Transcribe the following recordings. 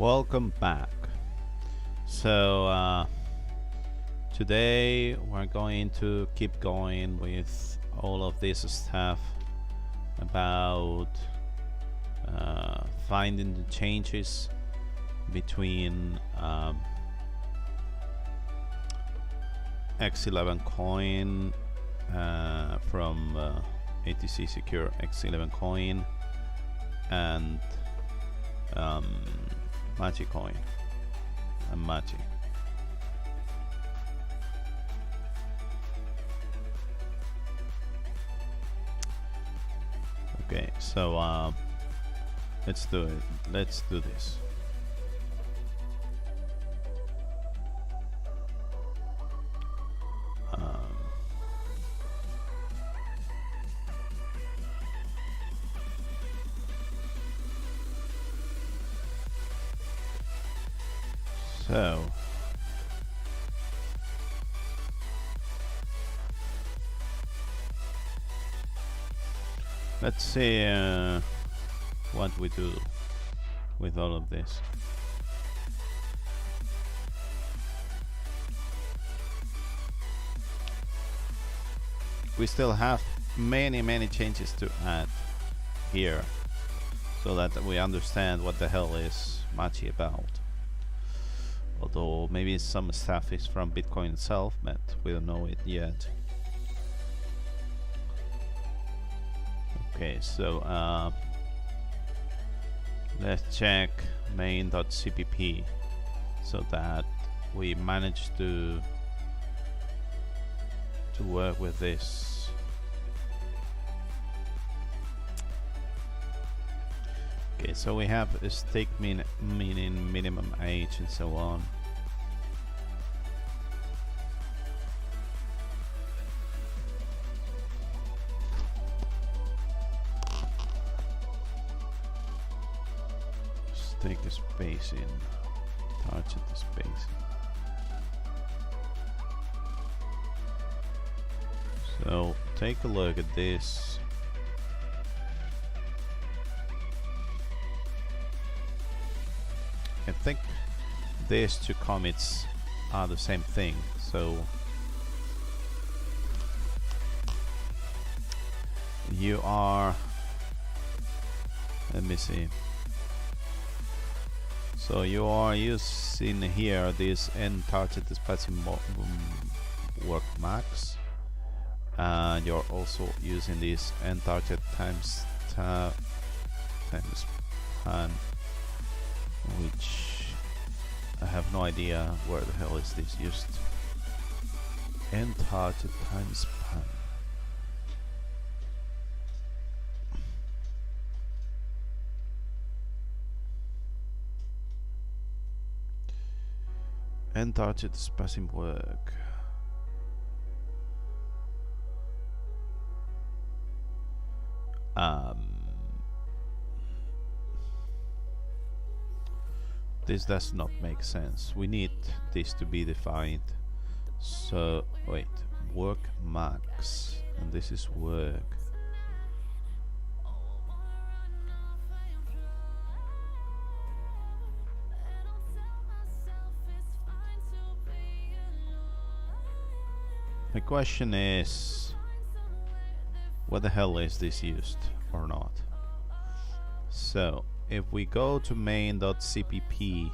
Welcome back. So today we're going to keep going with all of this stuff about finding the changes between X11coin from atcsecure-x11coin and Magic coin and Magic. Okay, so let's do it. Let's do this. So let's see what we do with all of this. We still have many changes to add here so that we understand what the hell is Machi about. Although maybe some stuff is from Bitcoin itself, but we don't know it yet. Okay, so let's check main.cpp so that we manage to work with this. Okay, so we have a stake meaning minimum age and so on. Stake the spacing, target the spacing. So take a look at this. I think these two commits are the same thing, so you are, let me see, so you are using here this n target spacing work max, and you're also using this n target times span, which I have no idea where the hell is this used. N target times span. N target spacing work. This does not make sense. We need this to be defined. So wait, work max, and this is work. The question is, what the hell is this used or not? So if we go to main.cpp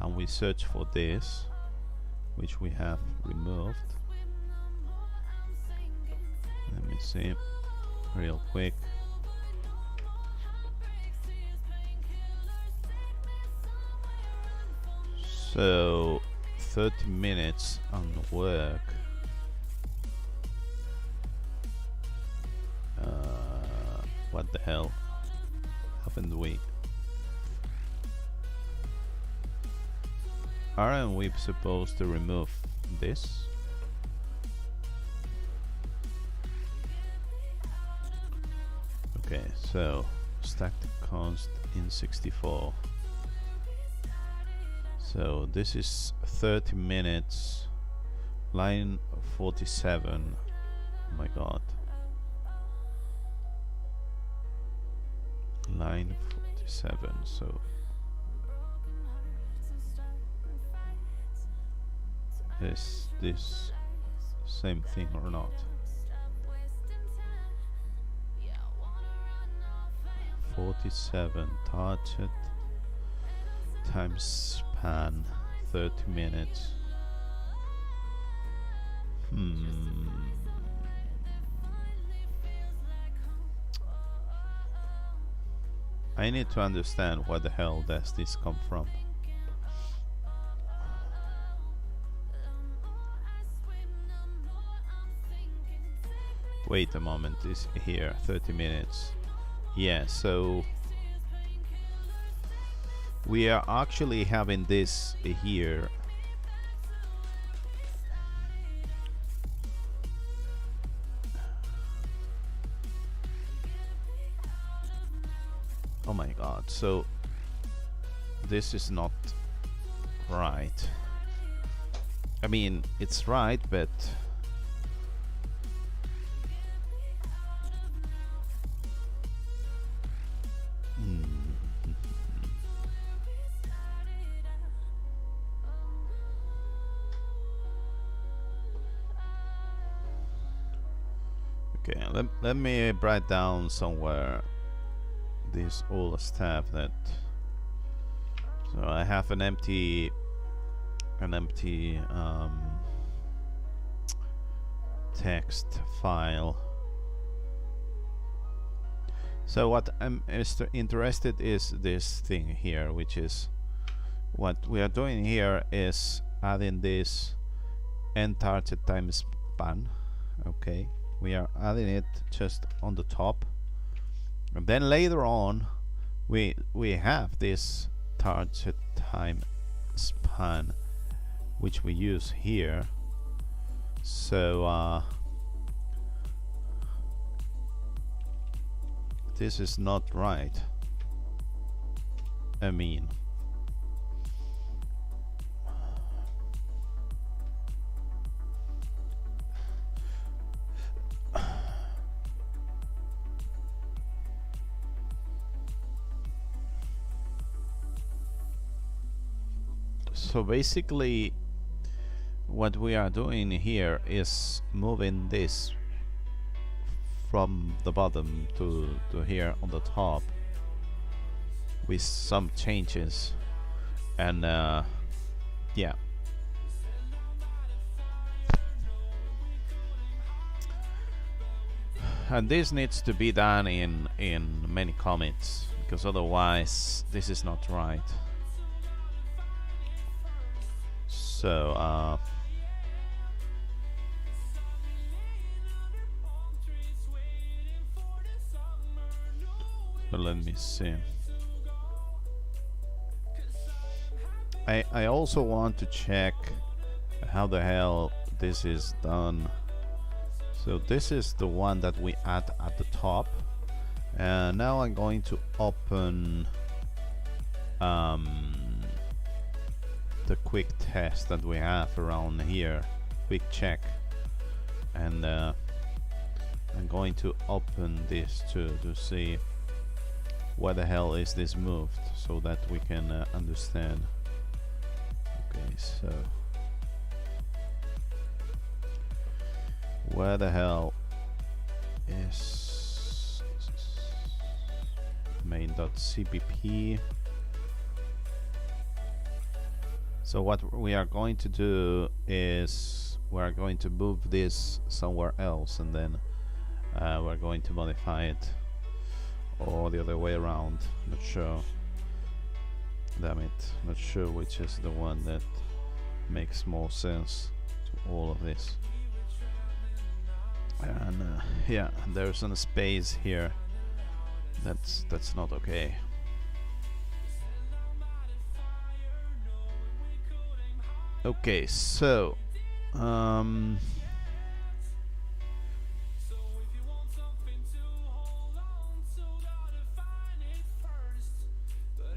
and we search for this, which we have removed, let me see real quick. So 30 minutes on work. What the hell happened? Aren't we supposed to remove this? Okay, so stack the const in 64. So this is 30 minutes, line 47. Oh my god. Line 47, so is this same thing or not. 47 target times span 30 minutes. I need to understand where the hell does this come from. Wait a moment, is here 30 minutes. Yeah, so we are actually having this here. Oh my god, so this is not right. I mean, it's right, but okay, let me write down somewhere this all stuff that. So I have an empty text file. So what I'm interested is this thing here, which is what we are doing here is adding this end target time span. Okay, we are adding it just on the top, and then later on we have this target time span which we use here. So this is not right. I mean, so basically what we are doing here is moving this from the bottom to here on the top with some changes, and yeah, and this needs to be done in many commits, because otherwise this is not right. So let me see. I also want to check how the hell this is done. So this is the one that we add at the top, and now I'm going to open the quick test that we have around here, quick check, and I'm going to open this to see where the hell is this moved, so that we can understand. Okay, so where the hell is main.cpp? So what we are going to do is we are going to move this somewhere else, and then we're going to modify it, or the other way around. Not sure. Damn it, not sure which is the one that makes more sense to all of this. And yeah, there's a space here. That's not okay. Okay, so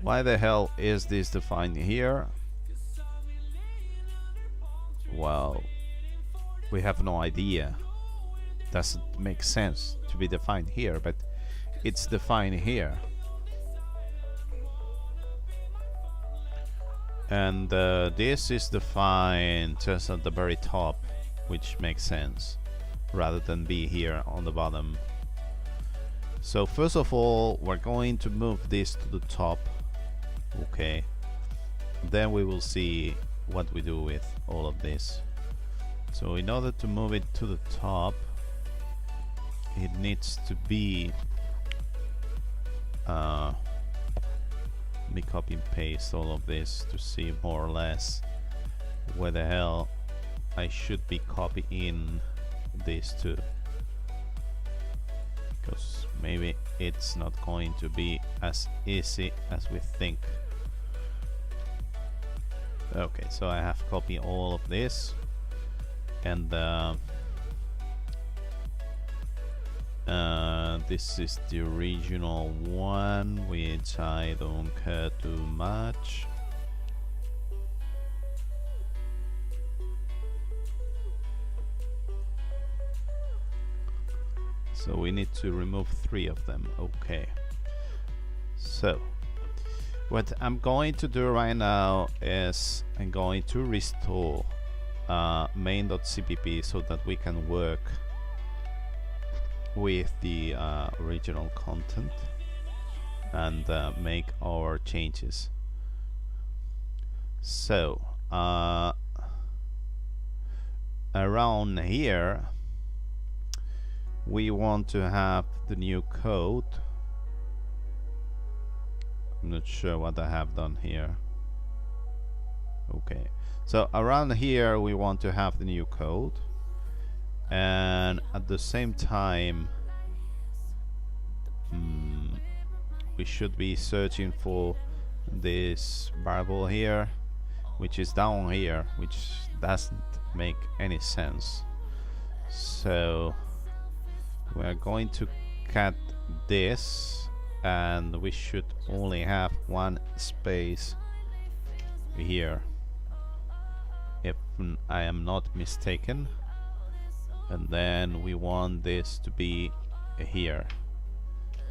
why the hell is this defined here? Well, we have no idea. Doesn't make sense to be defined here, but it's defined here. And this is defined just at the very top, which makes sense, rather than be here on the bottom. So first of all, we're going to move this to the top. Okay. Then we will see what we do with all of this. So in order to move it to the top, it needs to be me copy and paste all of this to see more or less where the hell I should be copying this to, because maybe it's not going to be as easy as we think. Okay, so I have copied all of this, and this is the original one, which I don't care too much. So we need to remove 3 of them. Okay. So what I'm going to do right now is I'm going to restore main.cpp so that we can work with the original content and make our changes. So around here we want to have the new code. I'm not sure what I have done here. Okay, so around here we want to have the new code, and at the same time we should be searching for this variable here, which is down here, which doesn't make any sense. So we're going to cut this, and we should only have one space here, if I am not mistaken. And then we want this to be here,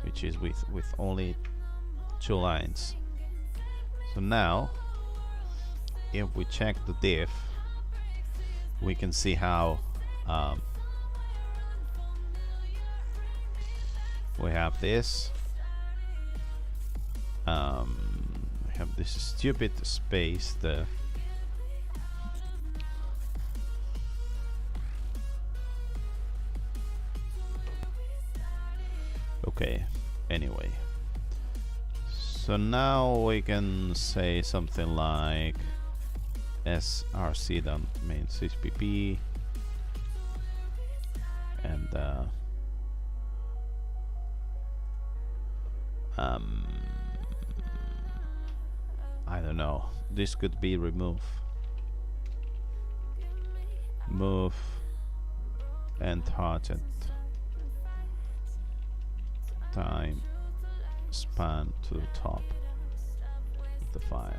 which is with only 2 lines. So now if we check the diff, we can see how we have this. We have this stupid space there. Okay, anyway, so now we can say something like src.main.cpp, and I don't know, this could be remove and target time span to the top of the file,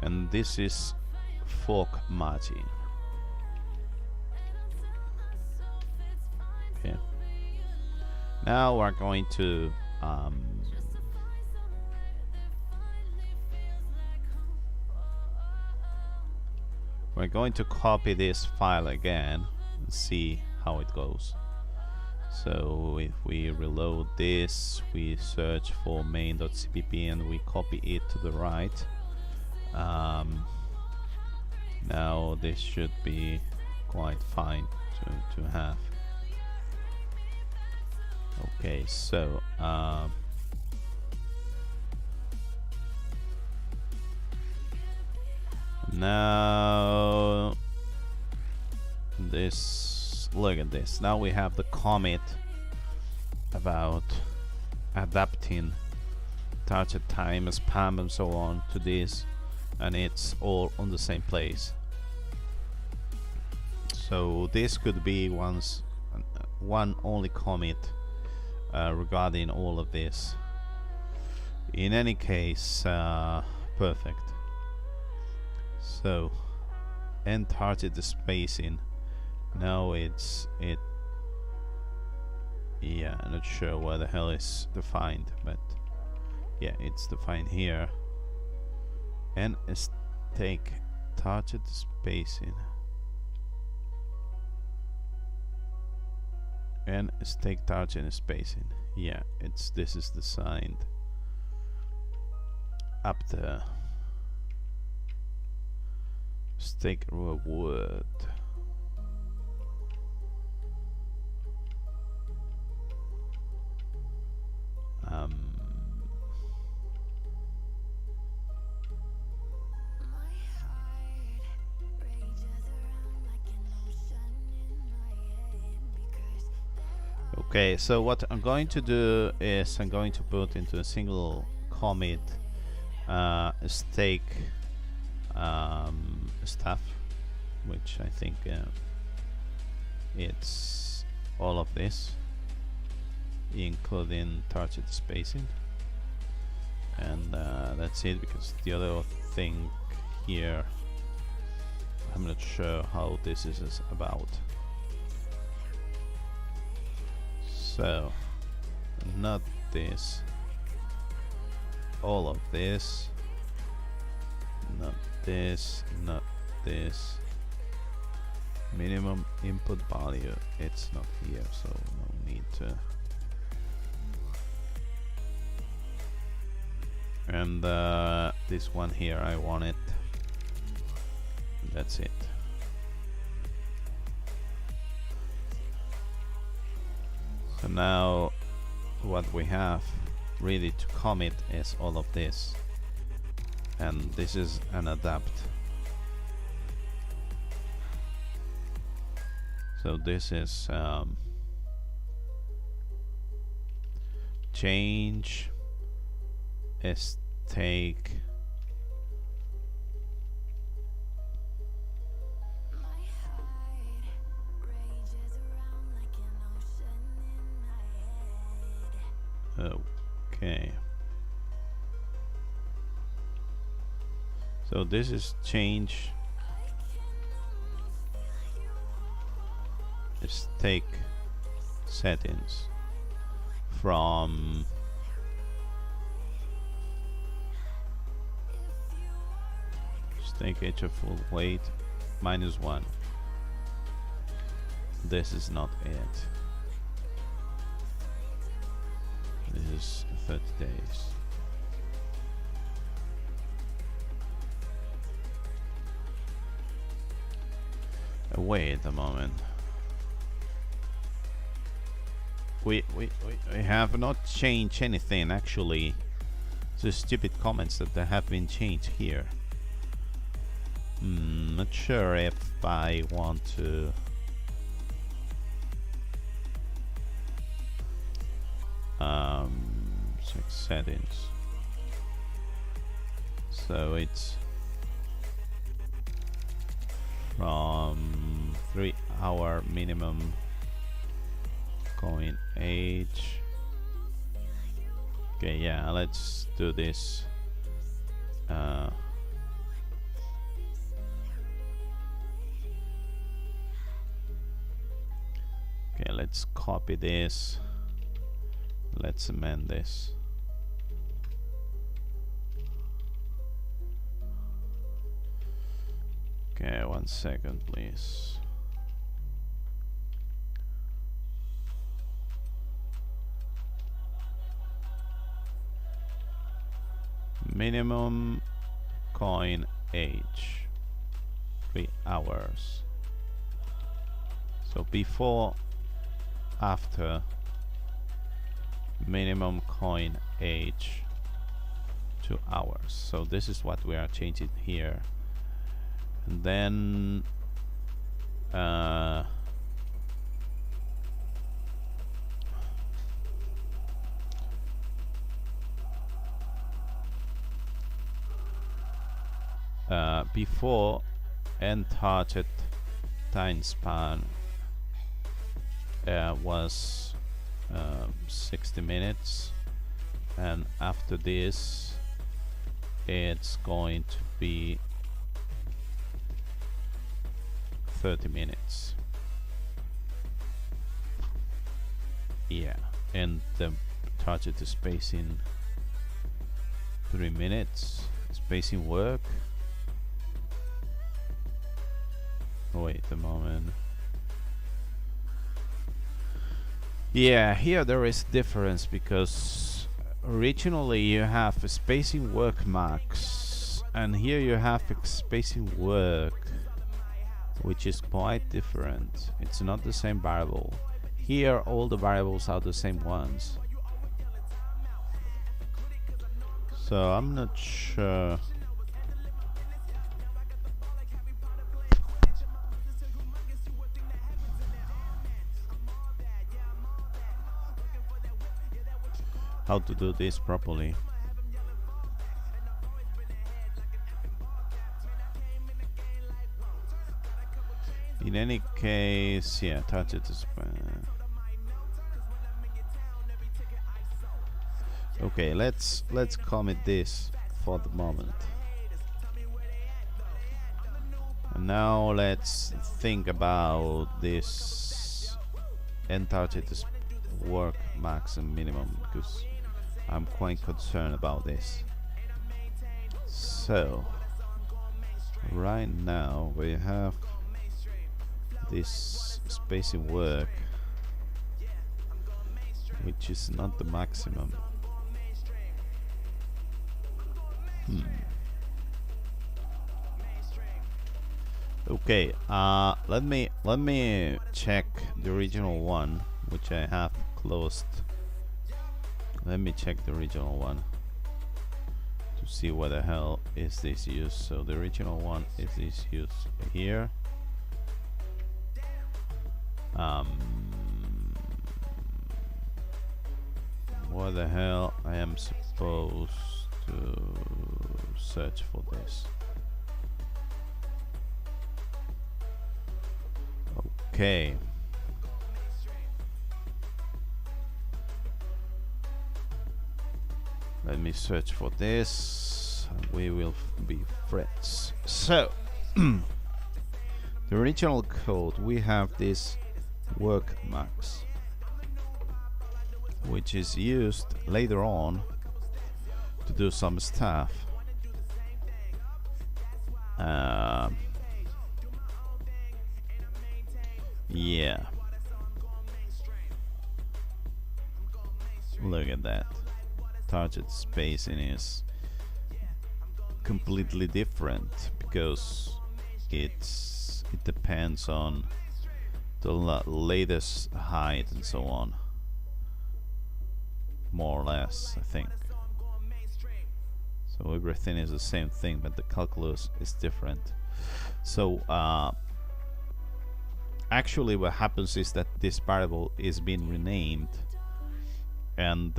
and this is fork margin. Okay, now we're going to copy this file again and see how it goes. So if we reload this, we search for main.cpp and we copy it to the right. Now this should be quite fine to have. Okay, so now this, look at this, now we have the commit about adapting target time, spam and so on to this, and it's all on the same place. So this could be one only commit regarding all of this. In any case, perfect. So end target the spacing. Now yeah, I'm not sure where the hell is defined, but yeah, it's defined here. and take target spacing and stake target spacing. Yeah, this is designed up there. Stake reward. Okay, so what I'm going to do is I'm going to put into a single commit stake stuff, which I think it's all of this, including target spacing, and that's it, because the other thing here I'm not sure how this is about. So not this, all of this, not this, not this. Minimum input value, it's not here, so no need to. And this one here, I want it. That's it. So now what we have really to commit is all of this, and this is an adapt. So this is change stake okay. So this is change stake settings from stake HF full weight -1. This is not it. This is 30 days. Wait a moment. We have not changed anything actually. The stupid comments that have been changed here. Not sure if I want to. Check settings. So it's from 3-hour minimum coin age. Okay, yeah, let's do this. Okay, let's copy this. Let's amend this. Okay, 1 second, please. Minimum coin age 3 hours. So before, after, minimum coin age 2 hours. So this is what we are changing here. And then before end target time span was 60 minutes, and after this it's going to be 30 minutes. Yeah, and the target spacing 3 minutes is spacing work? Wait a moment. Yeah, here there is difference because originally you have a spacing work max, and here you have spacing work, which is quite different. It's not the same variable. Here all the variables are the same ones. So I'm not sure. How to do this properly. In any case, yeah, touch it. Okay, let's commit this for the moment. And now let's think about this end target work max and minimum, because I'm quite concerned about this. So right now we have this spacing work, which is not the maximum. Okay, let me check the original one, which I have closed. Let me check the original one to see what the hell is this used. So the original one is this used here. What the hell I am supposed to search for this? Okay. Let me search for this, and we will be friends. So, the original code, we have this work max, which is used later on to do some stuff. Yeah. Look at that. Target spacing is completely different because it depends on the latest height and so on, more or less, I think. So everything is the same thing, but the calculus is different. So actually what happens is that this variable is being renamed, and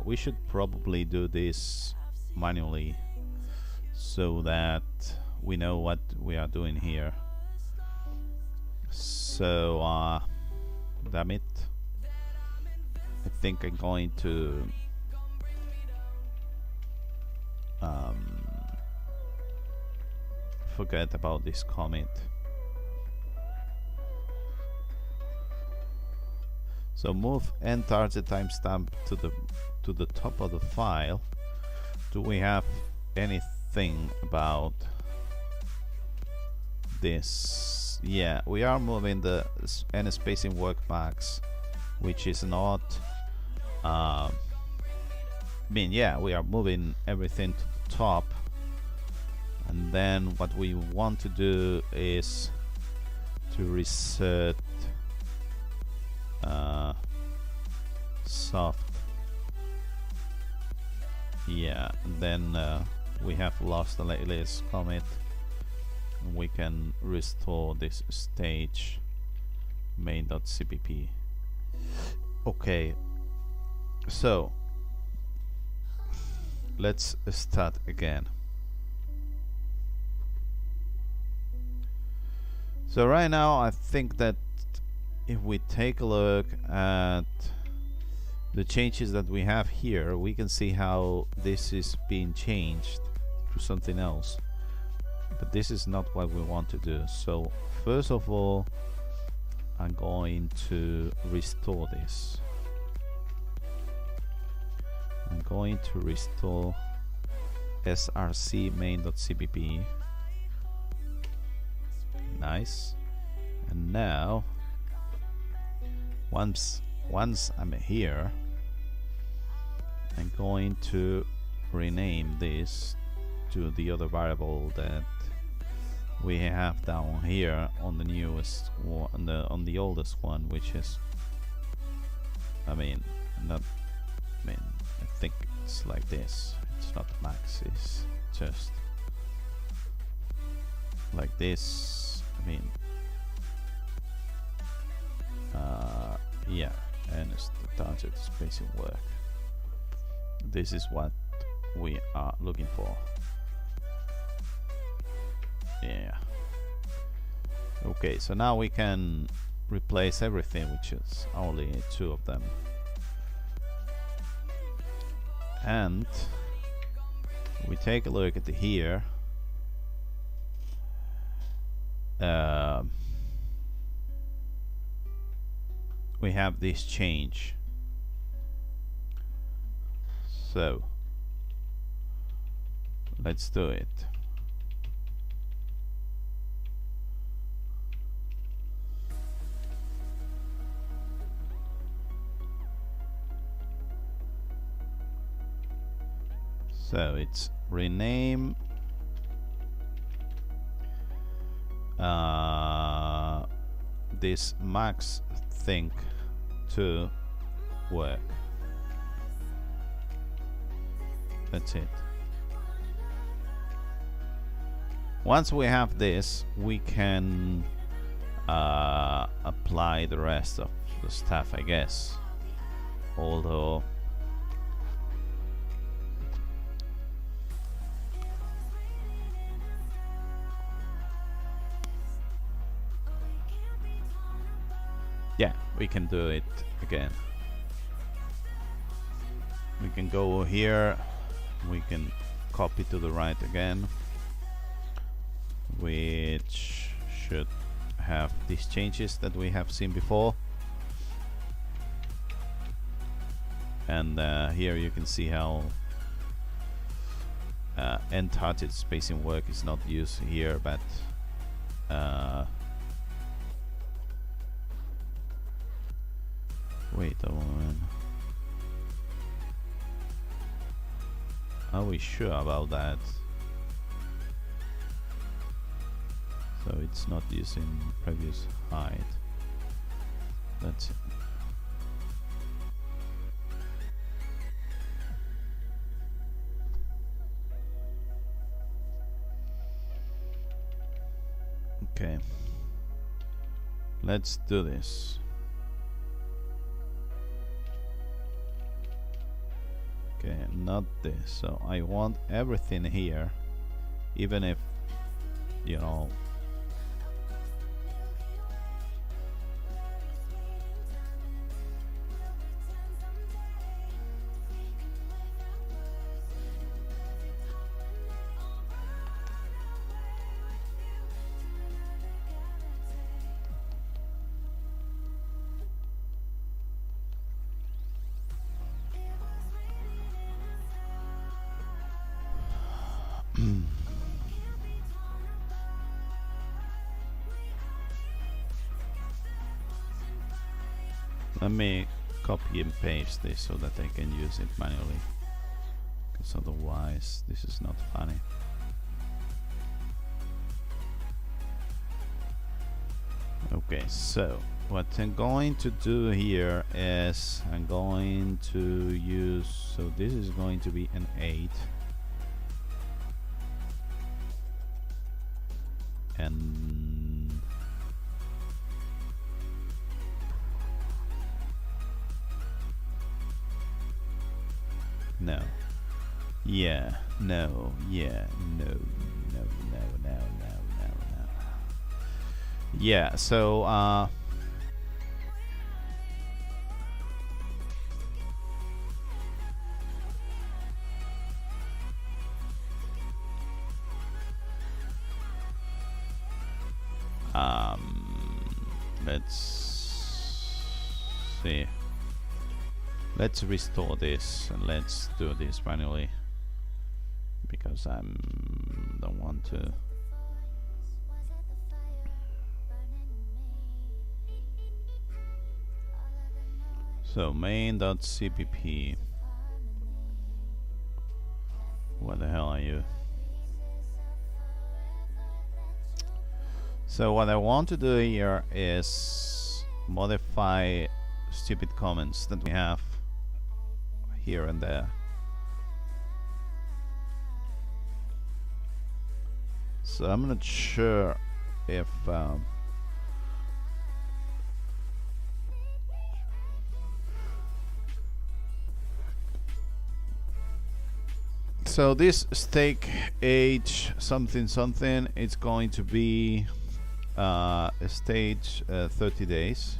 we should probably do this manually so that we know what we are doing here. So damn it, I think I'm going to forget about this commit. So move end target timestamp to the top of the file. Do we have anything about this? Yeah, we are moving the end spacing work max, which is not I mean, yeah, we are moving everything to the top, and then what we want to do is to reset soft. Yeah, then we have lost the latest commit, and we can restore this stage main.cpp. Okay, so let's start again. So right now I think that if we take a look at the changes that we have here, we can see how this is being changed to something else, but this is not what we want to do. So first of all, I'm going to restore this. I'm going to restore src main.cpp. Nice. And now once I'm here, I'm going to rename this to the other variable that we have down here on the newest one, on the oldest one, which is I think it's like this. It's not max, it's just like this. Yeah, and it's the target spacing work. This is what we are looking for. Yeah. Okay, so now we can replace everything, which is only 2 of them. And we take a look at here. We have this change. So let's do it. So it's rename this max thing to work. That's it. Once we have this, we can apply the rest of the stuff, I guess. Although yeah, we can do it again. We can go here, we can copy to the right again, which should have these changes that we have seen before. And here you can see how end target spacing work is not used here, but wait a moment. Are we sure about that? So it's not using previous height. That's it. Okay. Let's do this. Okay, not this. So I want everything here, even if, you know, let me copy and paste this so that I can use it manually, because otherwise this is not funny. Okay, so what I'm going to do here is I'm going to use, so this is going to be an 8, and no, yeah, no, yeah, no, yeah, so let's see. Let's restore this and let's do this manually. because don't want to. So main.cpp. What the hell are you? So what I want to do here is modify stupid comments that we have here and there. So I'm not sure if so this stake age something something, it's going to be a stage 30 days.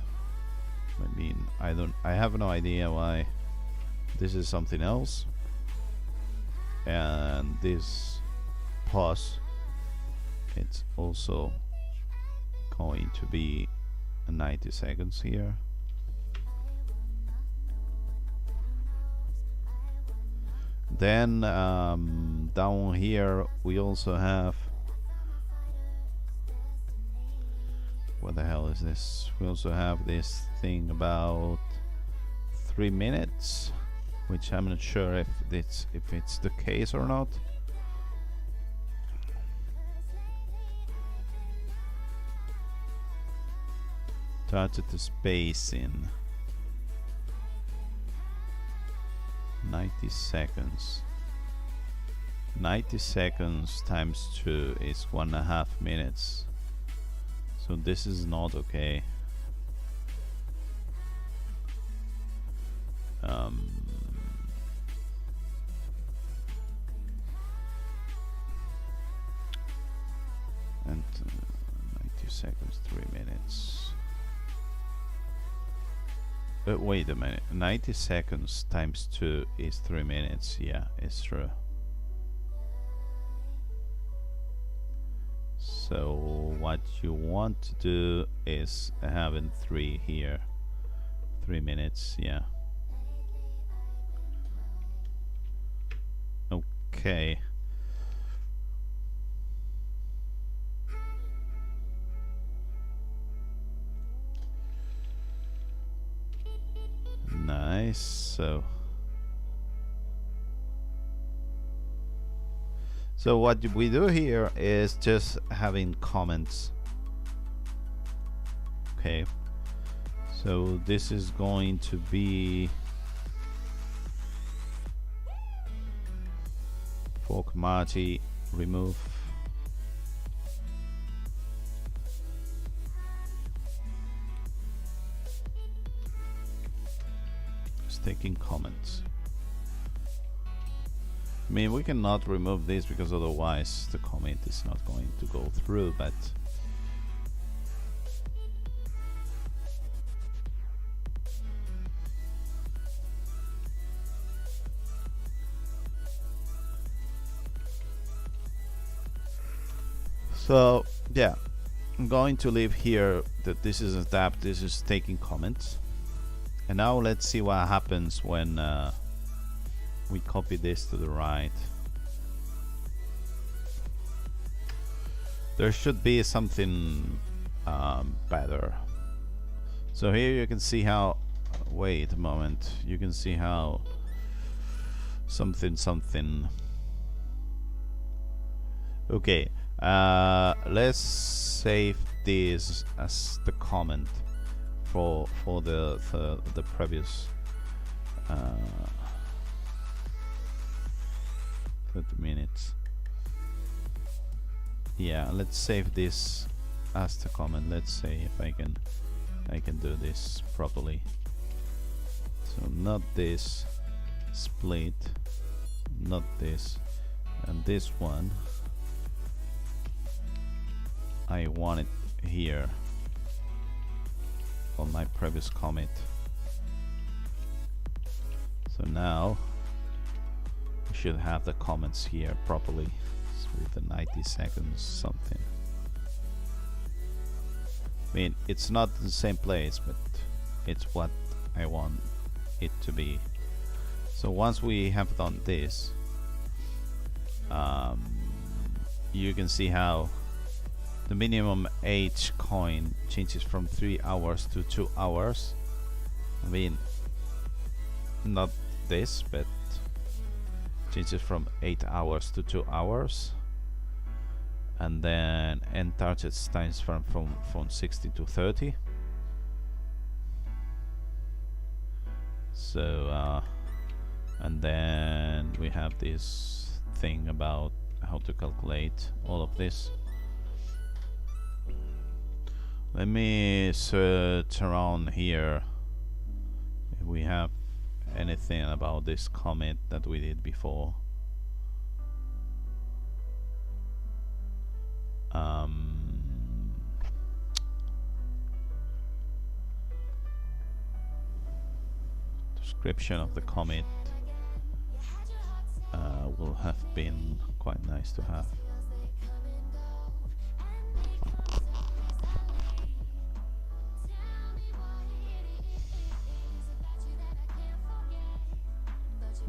I mean, I have no idea why this is something else. And this pause, it's also going to be 90 seconds here. Then down here we also have, what the hell is this? We also have this thing about 3 minutes, which I'm not sure if it's the case or not. Started to spacing 90 seconds. 90 seconds times 2 is 1.5 minutes. So this is not okay. And 90 seconds, 3 minutes. Wait a minute, 90 seconds times 2 is 3 minutes. Yeah, it's true. So what you want to do is having 3 here. 3 minutes, yeah. Okay. Nice. So what we do here is just having comments. Okay. So this is going to be for commodity remove. Taking comments. I mean, we cannot remove this because otherwise the comment is not going to go through, but so yeah, I'm going to leave here that this is a tab, this is taking comments. And now let's see what happens when we copy this to the right. There should be something better. So here you can see how, wait a moment, you can see how something. Okay, let's save this as the comment for the previous 30 minutes. Yeah, let's save this as the comment. Let's say if I can do this properly. So not this split, not this, and this one I want it here on my previous commit. So now we should have the comments here properly with the 90 seconds something. I mean, it's not the same place, but it's what I want it to be. So once we have done this, you can see how the minimum age coin changes from 3 hours to 2 hours. I mean, not this, but changes from 8 hours to 2 hours. And then end targets times from 60 to 30. So and then we have this thing about how to calculate all of this. Let me search around here if we have anything about this commit that we did before. Description of the commit will have been quite nice to have.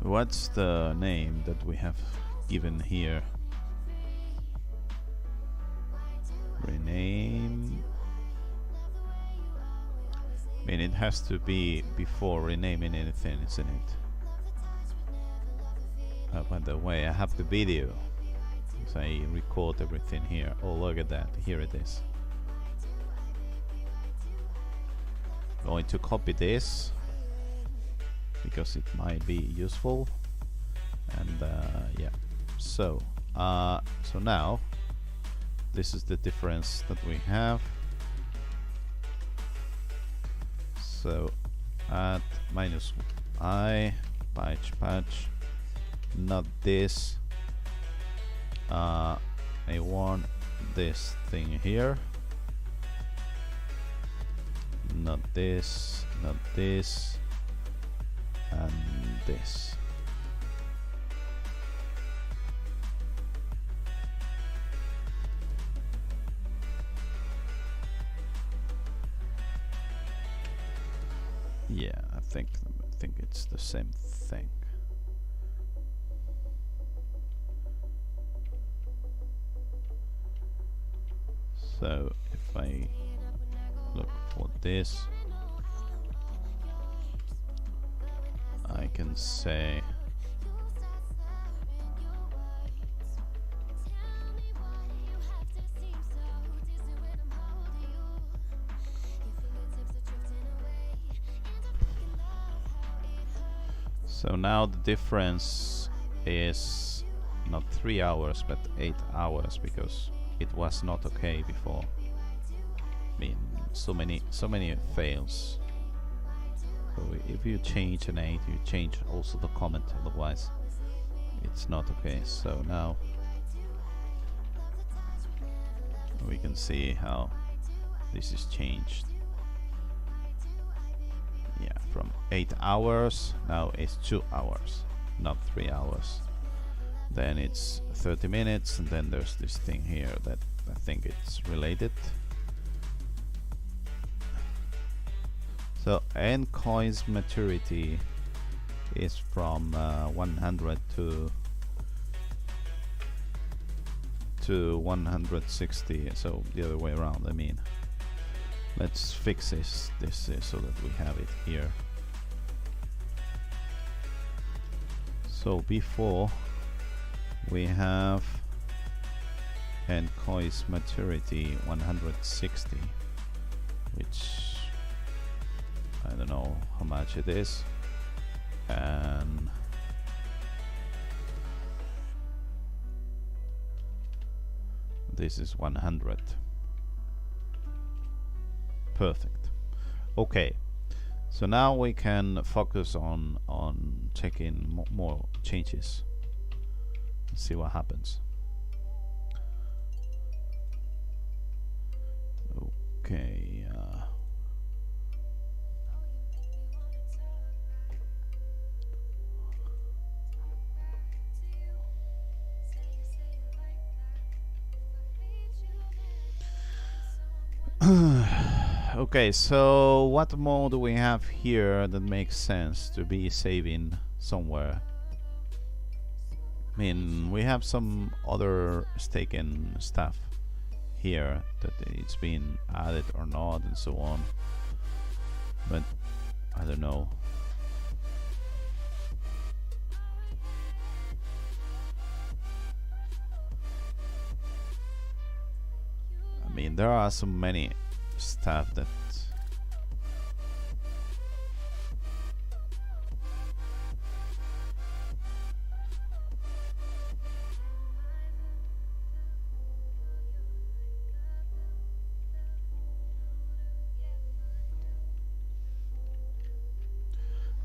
What's the name that we have given here? Rename. I mean, it has to be before renaming anything, isn't it? By the way, I have the video, so I record everything here. Oh, look at that, here it is. Going to copy this because it might be useful, and yeah. So now this is the difference that we have. So add -I patch, not this. I want this thing here, not this, not this, and this. Yeah, I think it's the same thing. So if I look for this, I can say so now the difference is not 3 hours but 8 hours, because it was not okay before. I mean, so many fails. So if you change an 8, you change also the comment, otherwise it's not okay. So now we can see how this is changed. Yeah, from 8 hours now it's 2 hours, not 3 hours. Then it's 30 minutes, and then there's this thing here that I think it's related. So end coin's maturity is from 100 to 160, so the other way around. I mean, let's fix this so that we have it here. So before we have end coin's maturity 160, which I don't know how much it is, and this is 100. Perfect. Okay, so now we can focus on checking more changes. Let's see what happens. Okay. Okay, so what more do we have here that makes sense to be saving somewhere? I mean, we have some other staken stuff here that it's been added or not and so on, but I don't know. I mean, there are so many stuff that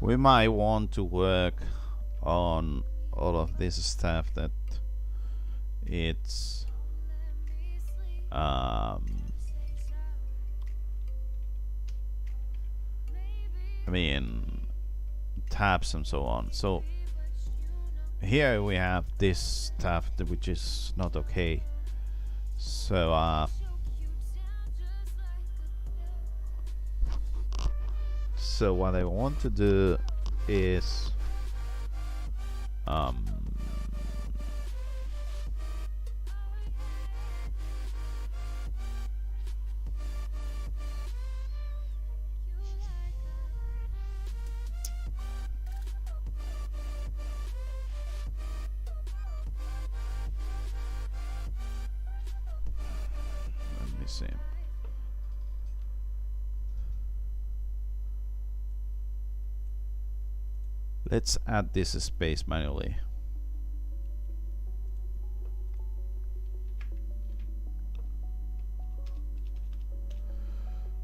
we might want to work on all of this stuff that it's I mean, tabs and so on. So here we have this stuff which is not okay. So so what I want to do is let me see. Let's add this space manually.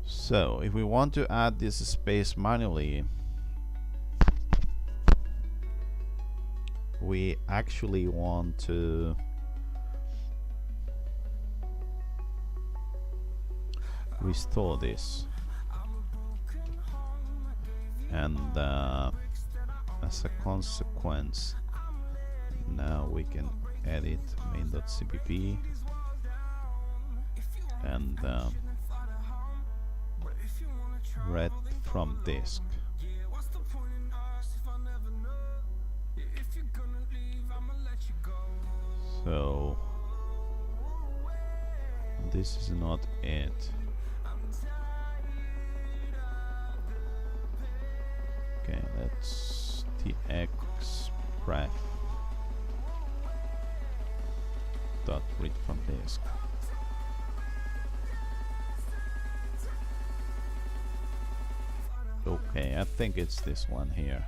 So if we want to add this space manually, we actually want to restore this, and as a consequence, now we can edit main.cpp and read from disk. So this is not it. Okay, let's txpref dot read from disk. Okay, I think it's this one here.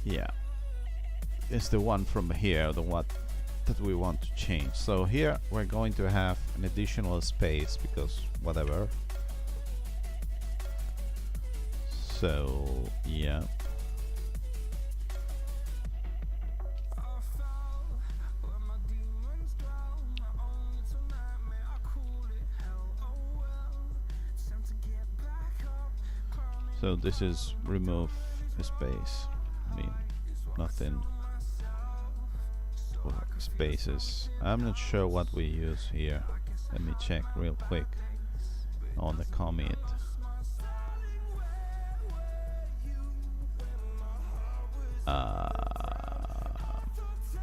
Yeah, it's the one from here, the one that we want to change. So here we're going to have an additional space because whatever. So yeah, so this is remove a space. I mean, nothing for spaces. I'm not sure what we use here. Let me check real quick on the commit.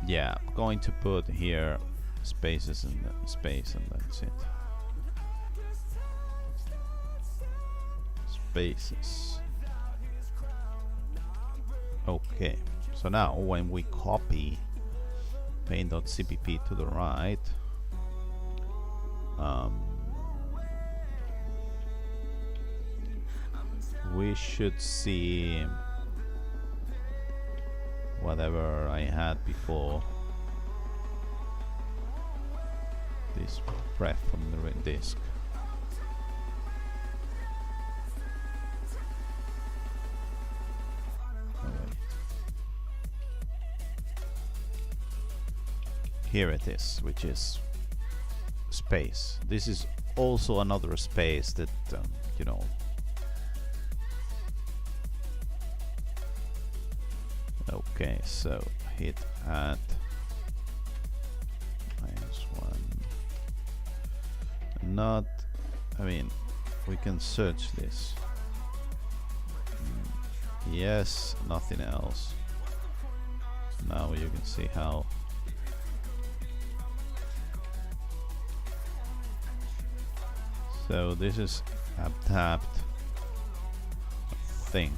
Yeah, I'm going to put here spaces and space, and that's it. Spaces. Okay, so now when we copy main.cpp to the right, we should see whatever I had before, this ref from the disk. Oh, wait. Here it is, which is space. This is also another space that you know. Okay, so hit add -1. Not, I mean, we can search this. Yes, nothing else. Now you can see how so this is tapped, I think.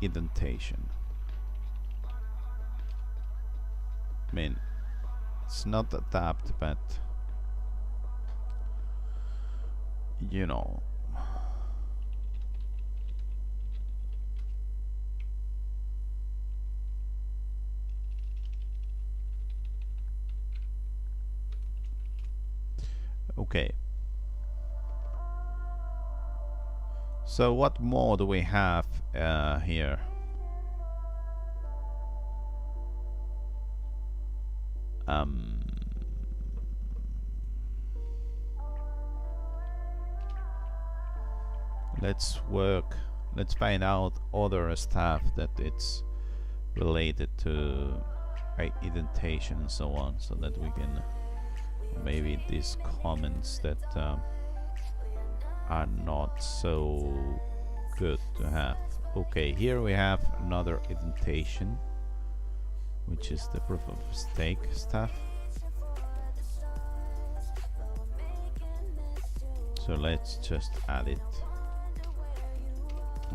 Indentation. I mean, it's not tapped, but you know. Okay. So what more do we have here? Let's find out other stuff that it's related to indentation and so on, so that we can maybe these comments that are not so good to have. Okay, here we have another indentation, which is the proof of stake stuff. So let's just add it.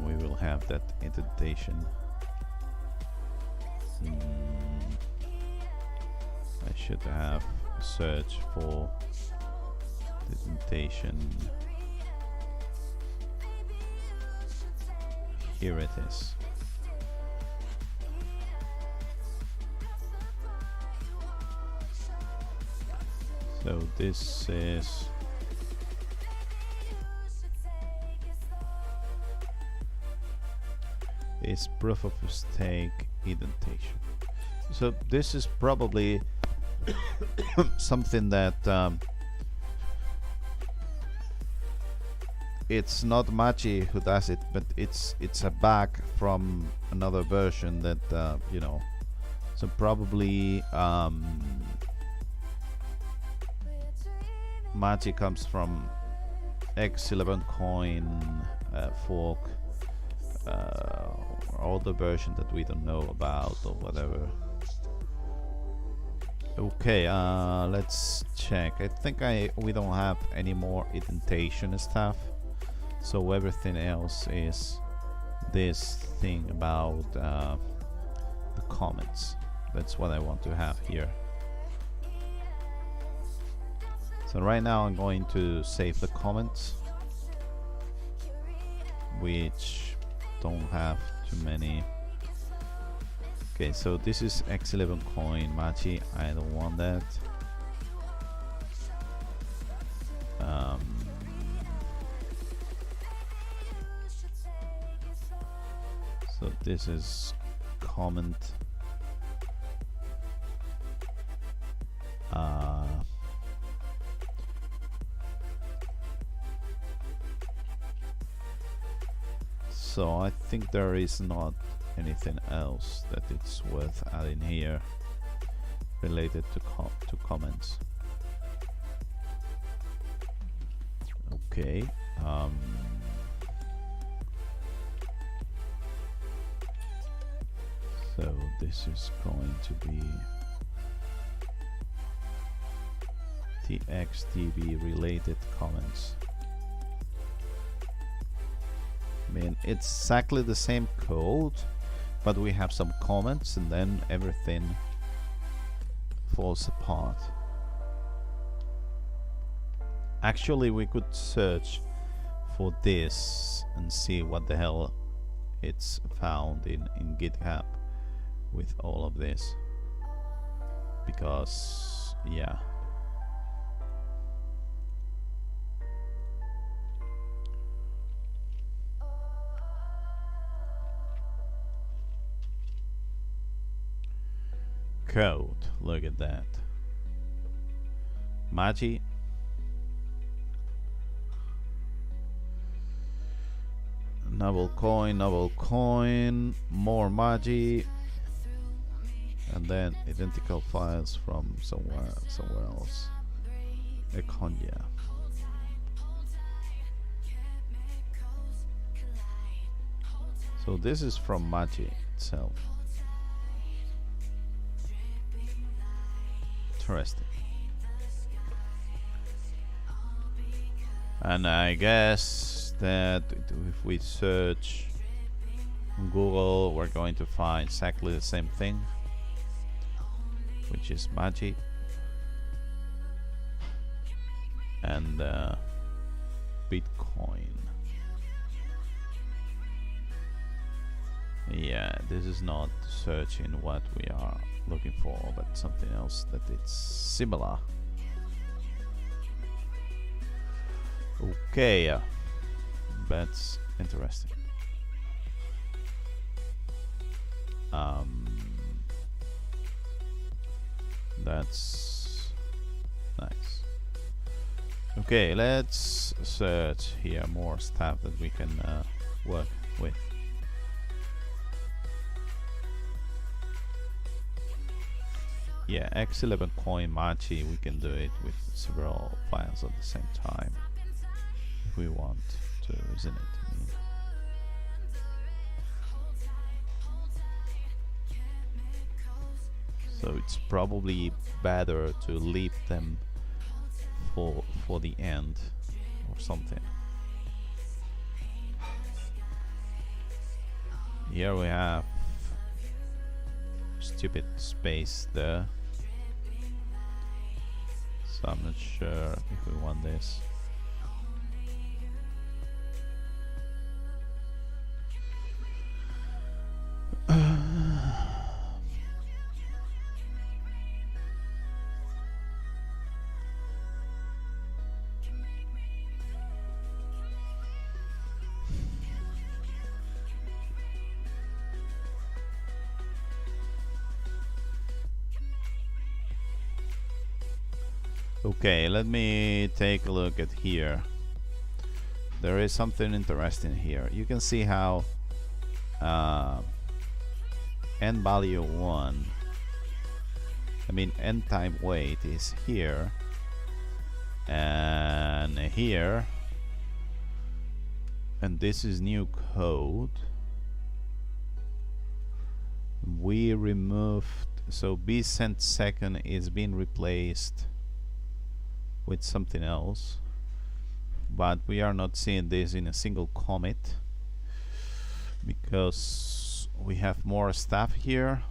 We will have that indentation. I should have a search for the indentation. Here it is. So this is proof of stake indentation. So this is probably something that it's not Machi who does it, but it's a bug from another version that you know. So probably Machi comes from X11coin fork, or the version that we don't know about or whatever. Okay, let's check. I think we don't have any more indentation stuff, so everything else is this thing about the comments. That's what I want to have here. So right now I'm going to save the comments, which don't have too many. Okay, so this is X11coin Machi. I don't want that. So this is comment. So I think there is not anything else that it's worth adding here related to comments. Okay. So this is going to be the XDB related comments. I mean, it's exactly the same code, but we have some comments and then everything falls apart. Actually, we could search for this and see what the hell it's found in GitHub with all of this, because yeah. Code, look at that. Machi. Novel coin, more Machi, and then identical files from somewhere else. Econia. So this is from Machi itself. Interesting. And I guess that if we search on Google, we're going to find exactly the same thing, which is Machi. And Bitcoin. Yeah, this is not searching what we are looking for, but something else that it's similar. Okay, that's interesting. That's nice. Okay, let's search here more stuff that we can work with. Yeah, X11coin Machi, we can do it with several files at the same time if we want to, isn't it? I mean, so it's probably better to leave them for the end or something. Here we have stupid space there, so I'm not sure if we want this. Okay, let me take a look at here. There is something interesting here. You can see how n value 1, I mean n time weight is here and here, and this is new code. We removed, so b cent second is being replaced with something else, but we are not seeing this in a single commit because we have more stuff here.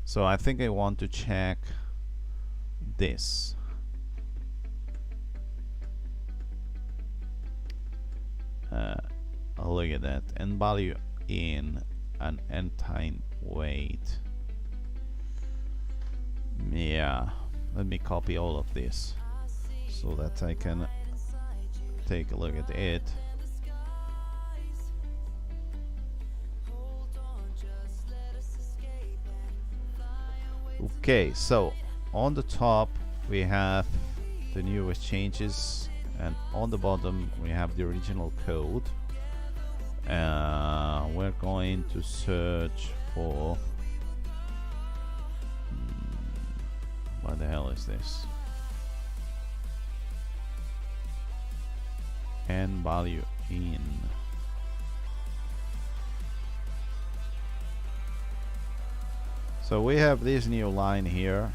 So I think I want to check this. Look at that, n value in and n time weight. Yeah, let me copy all of this so that I can take a look at it. Okay, so on the top we have the newest changes, and on the bottom we have the original code. We're going to search for what the hell is this? N value in. So we have this new line here,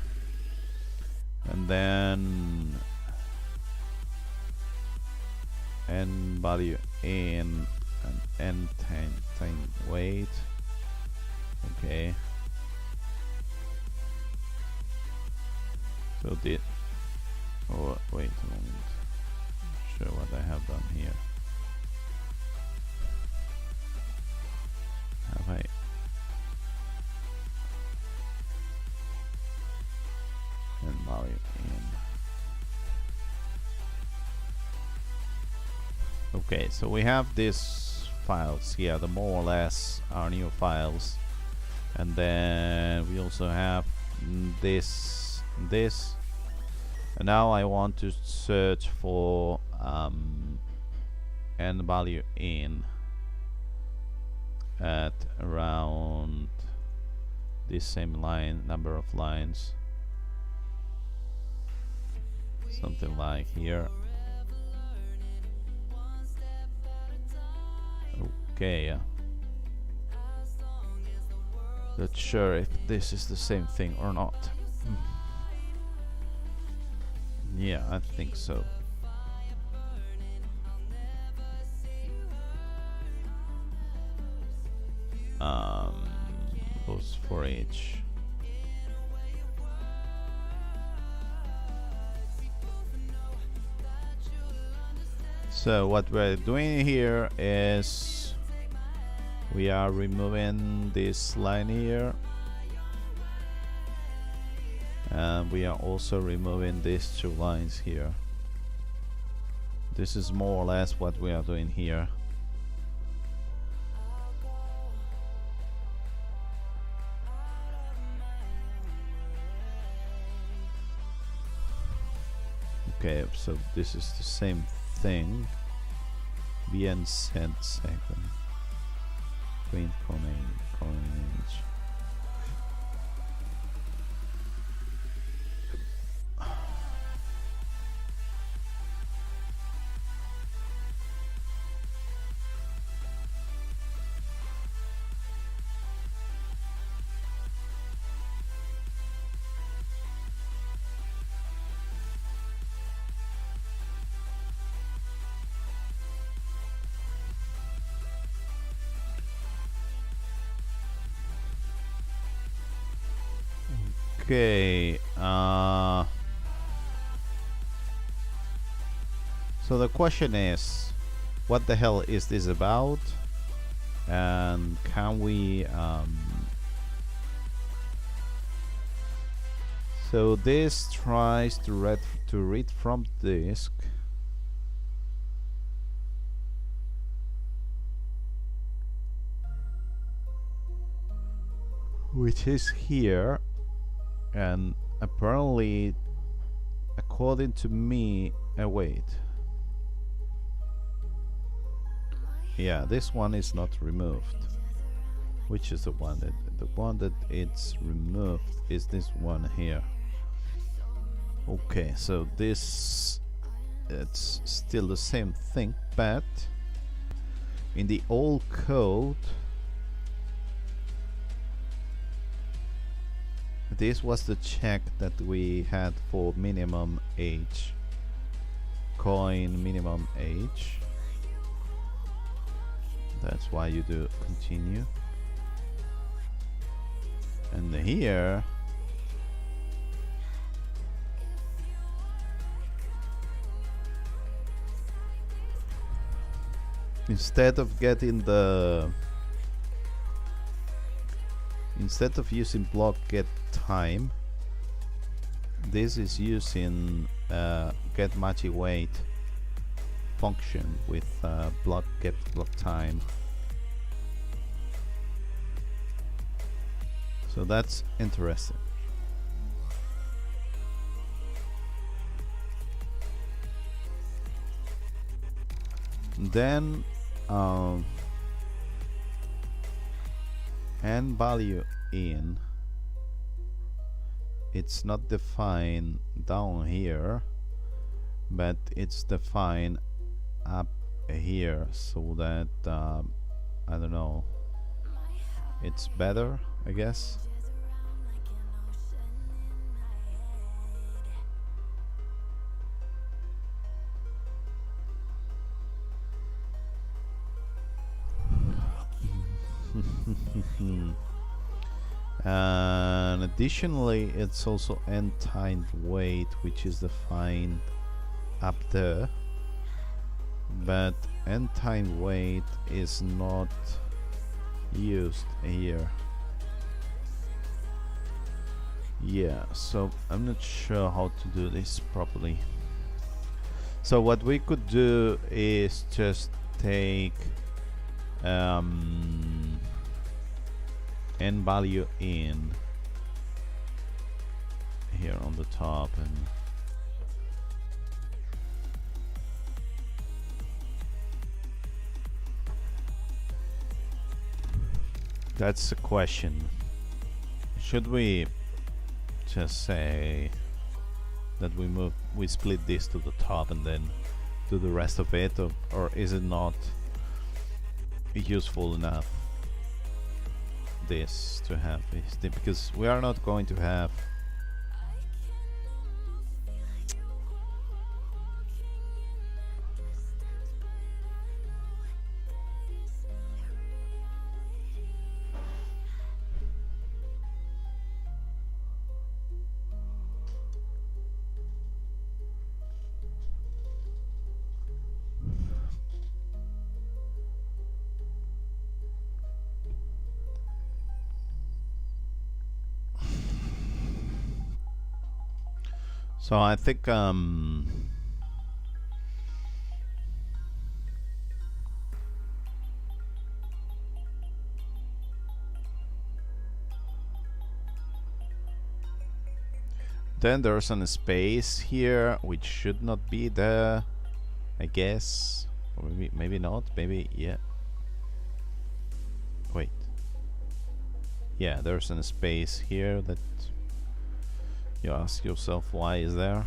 and then n value in and n time weight. Okay. So did, oh wait a moment, show what I have done here. Have I? And value in. Okay, so we have these files here, the more or less are new files, and then we also have this, and now I want to search for n value in at around this same line, number of lines, something like here. Okay, Not sure if this is the same thing or not. Yeah, I think so. Post for each. So what we're doing here is we are removing this line here, and we are also removing these two lines here. This is more or less what we are doing here. Okay, so this is the same thing. Bien sent second. Print coinage. Okay, so the question is, what the hell is this about? And can we so this tries to read from disk, which is here, and apparently, according to me, wait. Yeah, this one is not removed. Which is the one that it's removed is this one here. Okay, so this, it's still the same thing, but in the old code, this was the check that we had for minimum age, coin minimum age. That's why you do continue. And here instead of using block get time, this is using get matchy weight function with block get block time. So that's interesting. Then and value in, it's not defined down here, but it's defined up here, so that I don't know, it's better, I guess. And additionally, it's also end time weight, which is defined up there, but end time weight is not used here. Yeah, so I'm not sure how to do this properly. So what we could do is just take n value in here on the top, and that's the question. Should we just say that we split this to the top and then do the rest of it, or is it not useful enough? this to have this thing, because we are not going to have so I think then there's a space here which should not be there, I guess, or maybe not, maybe yeah. Wait, yeah, there's a space here that you ask yourself why is there.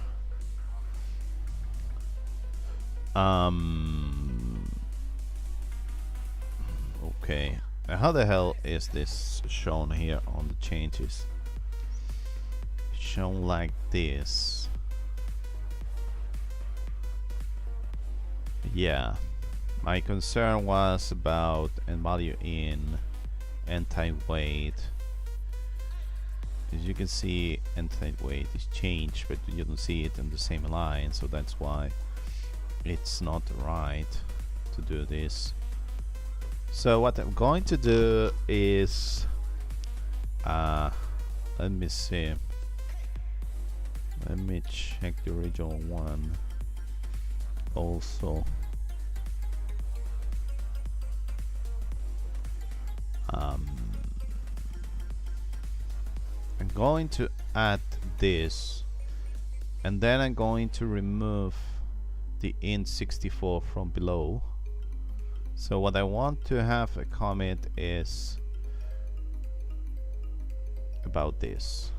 Okay, how the hell is this shown here on the changes? Shown like this. Yeah, my concern was about and value in and time weight. As you can see, end weight is changed, but you don't see it in the same line, so that's why it's not right to do this. So what I'm going to do is let me see, let me check the original one also. I'm going to add this, and then I'm going to remove the int64 from below. So what I want to have a comment is about this.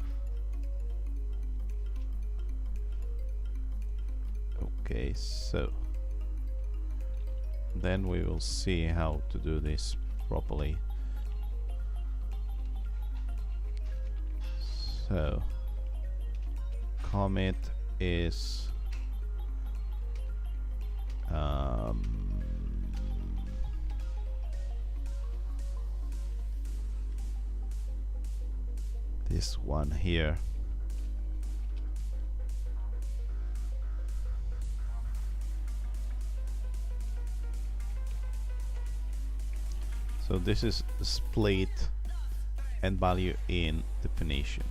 Okay, so then we will see how to do this properly. So commit is this one here. So this is split and value in definition.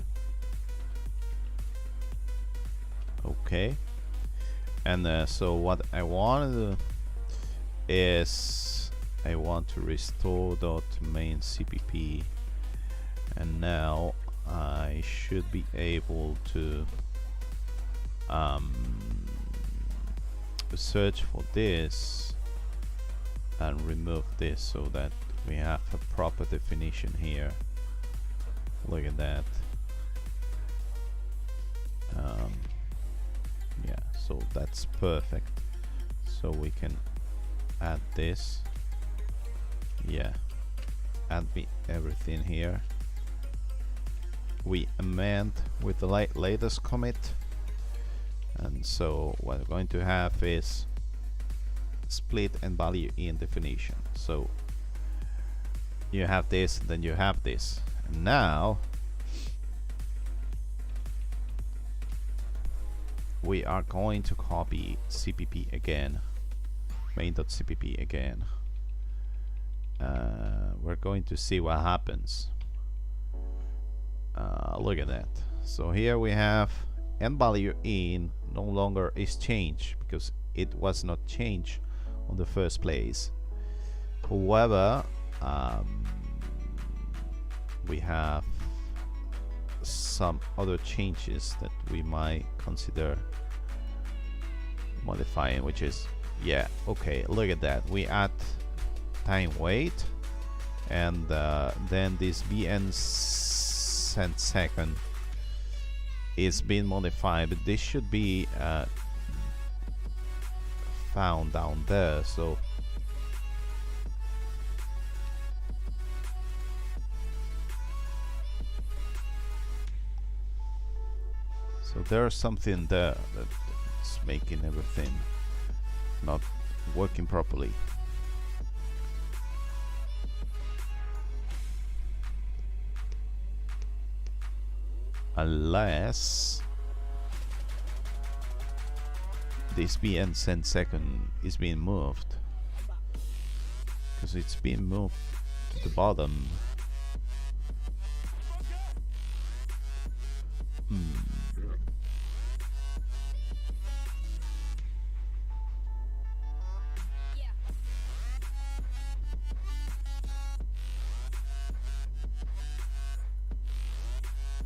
Okay, and so what I want to do is I want to restore dot main CPP, and now I should be able to search for this and remove this so that we have a proper definition here. Look at that. Yeah, so that's perfect. So we can add this. Yeah, add everything here. We amend with the latest commit, and so what we're going to have is split and value in definition. So you have this, then you have this, and now we are going to copy CPP again, main.cpp again. We're going to see what happens. Look at that. So here we have end value in no longer is changed because it was not changed on the first place. However, we have some other changes that we might consider modifying, which is, yeah, okay, look at that. We add time weight, and then this bn cent second is being modified, but this should be found down there. So So there's something there that's making everything not working properly. Unless this BN send second is being moved, because it's being moved to the bottom.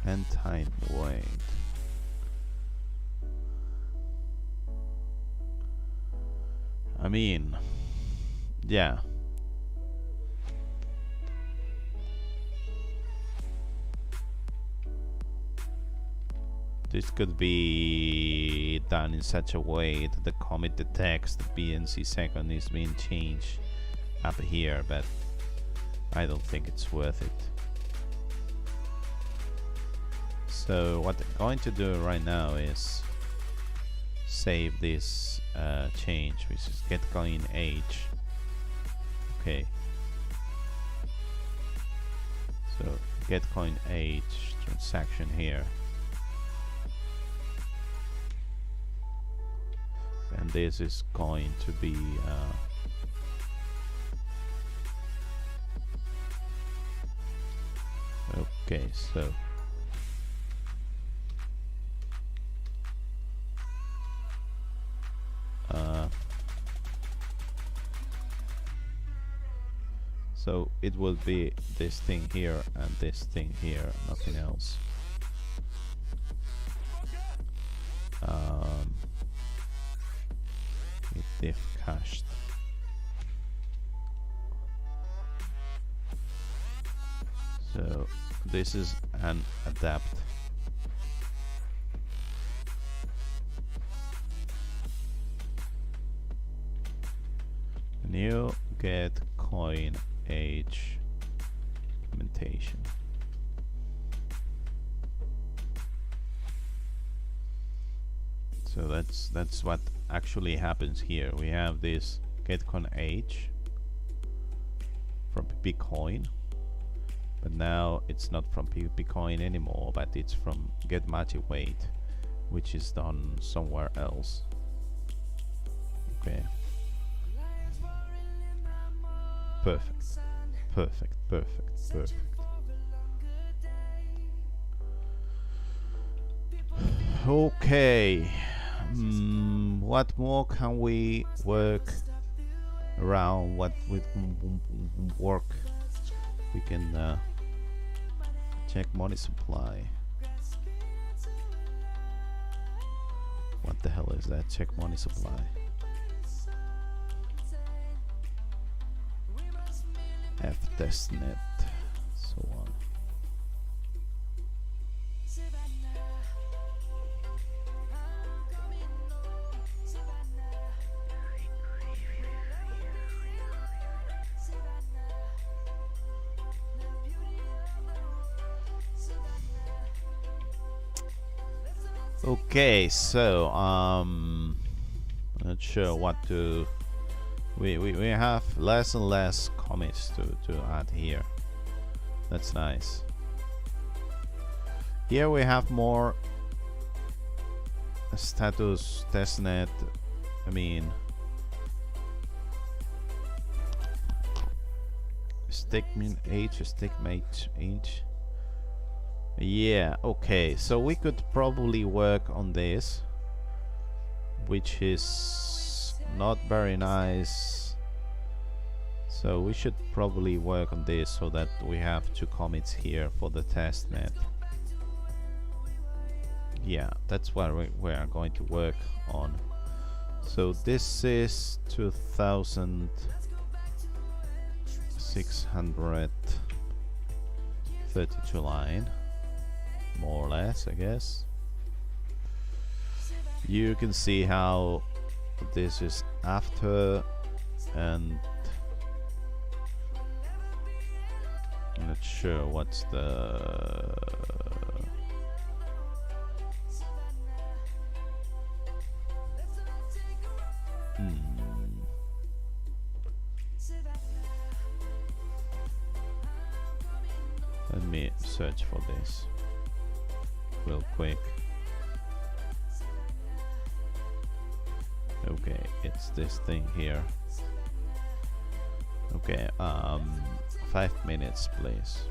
And time wait. I mean, yeah. This could be done in such a way that the commit detects the BNC second is being changed up here, but I don't think it's worth it. So what I'm going to do right now is save this change, which is get coin age. Okay. So get coin age transaction here. And this is going to be okay, so so it will be this thing here and this thing here, nothing else. If cached. So this is an adapt. New get coin age implementation. So that's what actually happens here. We have this get coin age from Bitcoin, but now it's not from Bitcoin anymore, but it's from get match weight, which is done somewhere else. Okay. Perfect. Perfect. Perfect. Perfect. Okay. What more can we work around? What with work? We can check money supply. What the hell is that? Check money supply. F testnet, so on. Okay, so I'm not sure what to. We have less and less commits to add here. That's nice. Here we have more status testnet. I mean, statement age, statement age. Yeah, okay, so we could probably work on this, which is not very nice. So we should probably work on this so that we have 2 commits here for the testnet. Yeah, that's what we are going to work on. So this is 2632 line. More or less, I guess. You can see how this is after, and I'm not sure what's the me search for this real quick. Okay, it's this thing here. Okay, 5 minutes, please.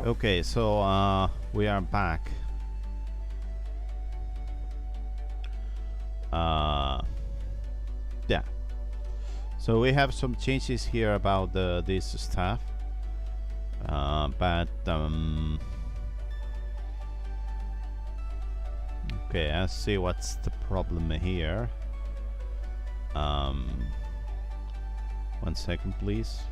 Okay, so we are back. Yeah. So we have some changes here about this stuff, but okay, let's see what's the problem here. 1 second, please.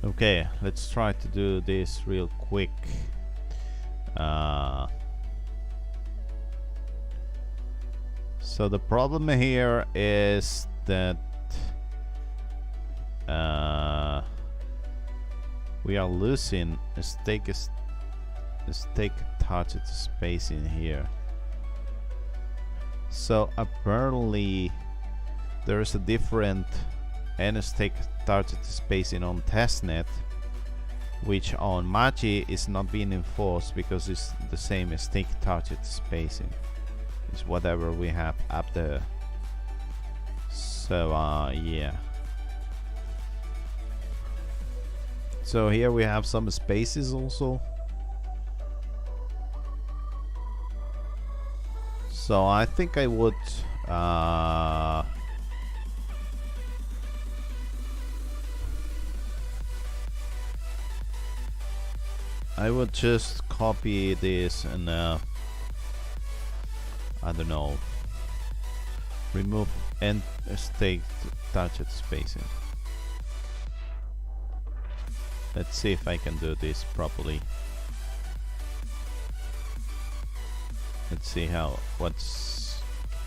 Okay, let's try to do this real quick. So the problem here is that we are losing a stake touch at the space in here. So apparently there is a different and stake target spacing on testnet, which on Machi is not being enforced because it's the same as stake target spacing. It's whatever we have up there. So yeah. So here we have some spaces also. So I think I would just copy this and I don't know, remove and stake target spacing. Let's see if I can do this properly. Let's see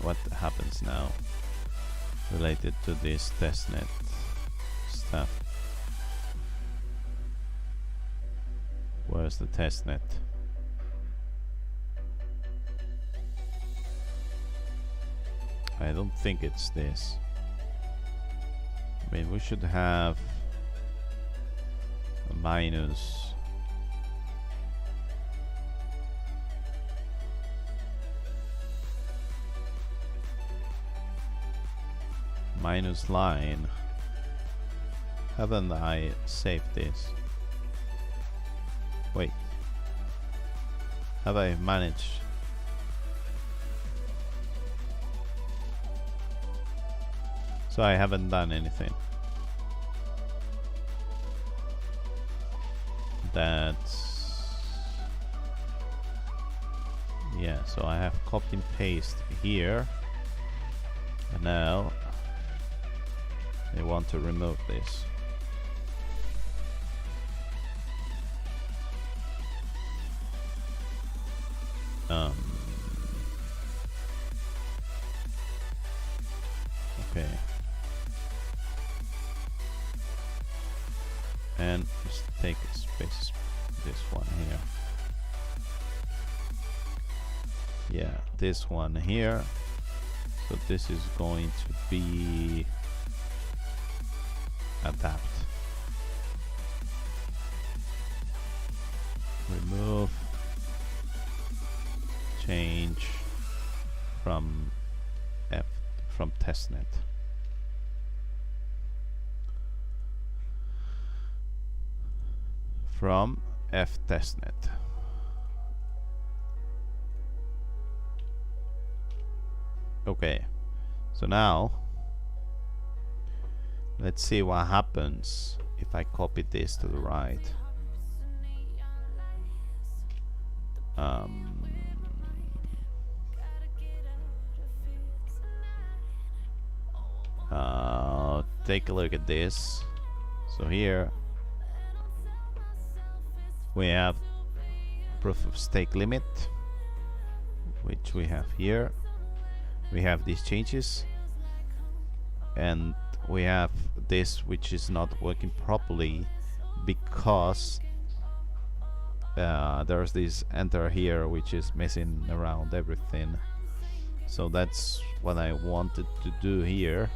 what happens now related to this testnet stuff. Where's the testnet? I don't think it's this. I mean, we should have a minus line. Haven't I saved this? Wait, have I managed? So I haven't done anything. That's, yeah, so I have copy and paste here, and now I want to remove this. Okay, and just take a space, this one here. Yeah, this one here. So this is going to be adapt. Remove, change from testnet. From F testnet. Okay, so now let's see what happens if I copy this to the right. Take a look at this. So here we have proof of stake limit, which we have here. We have these changes, and we have this which is not working properly because there's this enter here which is messing around everything. So that's what I wanted to do here.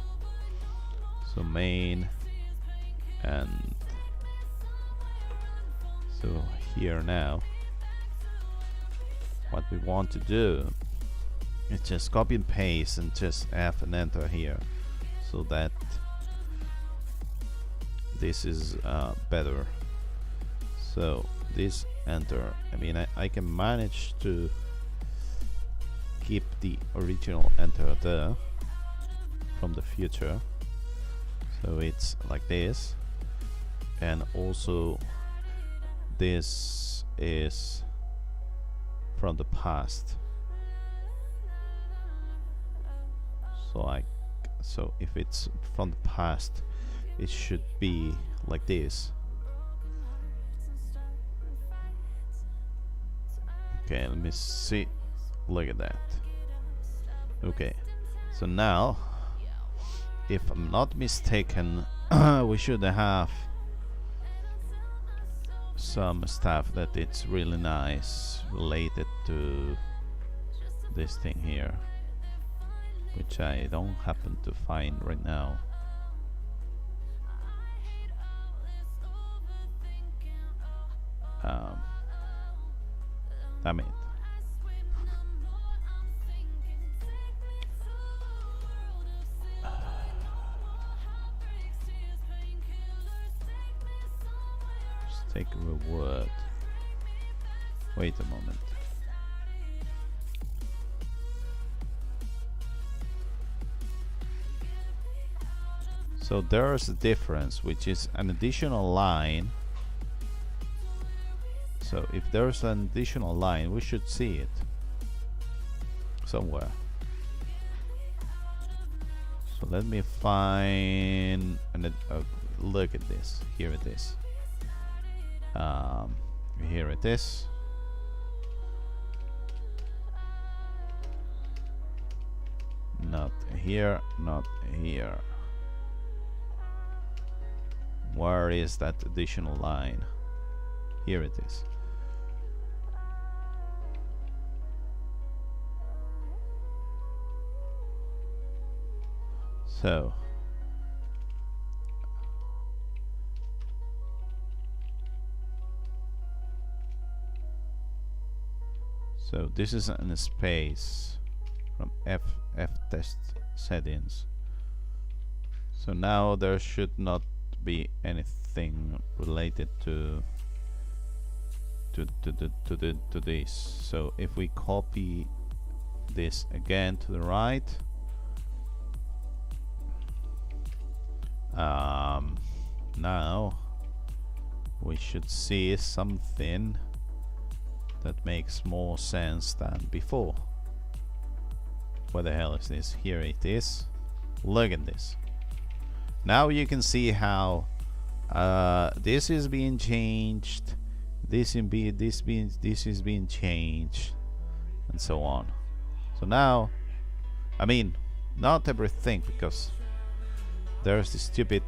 So main, and so here now what we want to do is just copy and paste and just F and enter here, so that this is better. So this enter, I mean I can manage to keep the original enter there from the future, so it's like this, and also this is from the past. So if it's from the past, it should be like this. Okay, let me see. Look at that. Okay, so now if I'm not mistaken, we should have some stuff that it's really nice related to this thing here, which I don't happen to find right now. Damn it. Just take a reward. Wait a moment. So there's a difference, which is an additional line. So if there's an additional line, we should see it somewhere. So let me find and look at this. Here it is. Here it is. Not here, not here. Where is that additional line? Here it is. So this is in a space from F test settings. So now there should not be anything related to this. So if we copy this again to the right, now we should see something that makes more sense than before. Where the hell is this? Here it is. Look at this. Now you can see how this is being changed, this is being changed, and so on. So now, I mean, not everything, because there's the stupid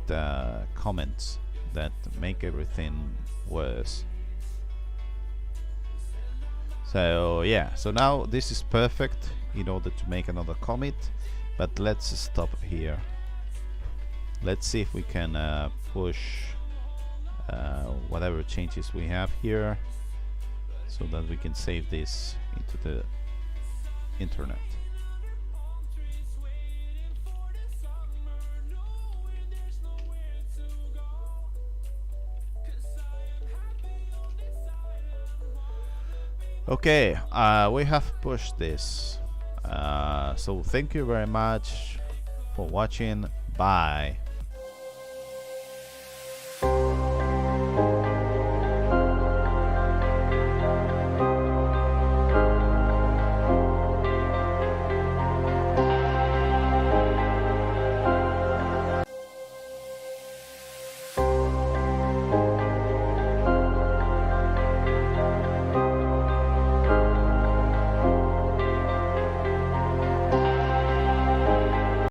comments that make everything worse. So yeah, so now this is perfect in order to make another commit, but let's stop here. Let's see if we can push whatever changes we have here, so that we can save this into the internet. Okay, we have pushed this. So thank you very much for watching. Bye.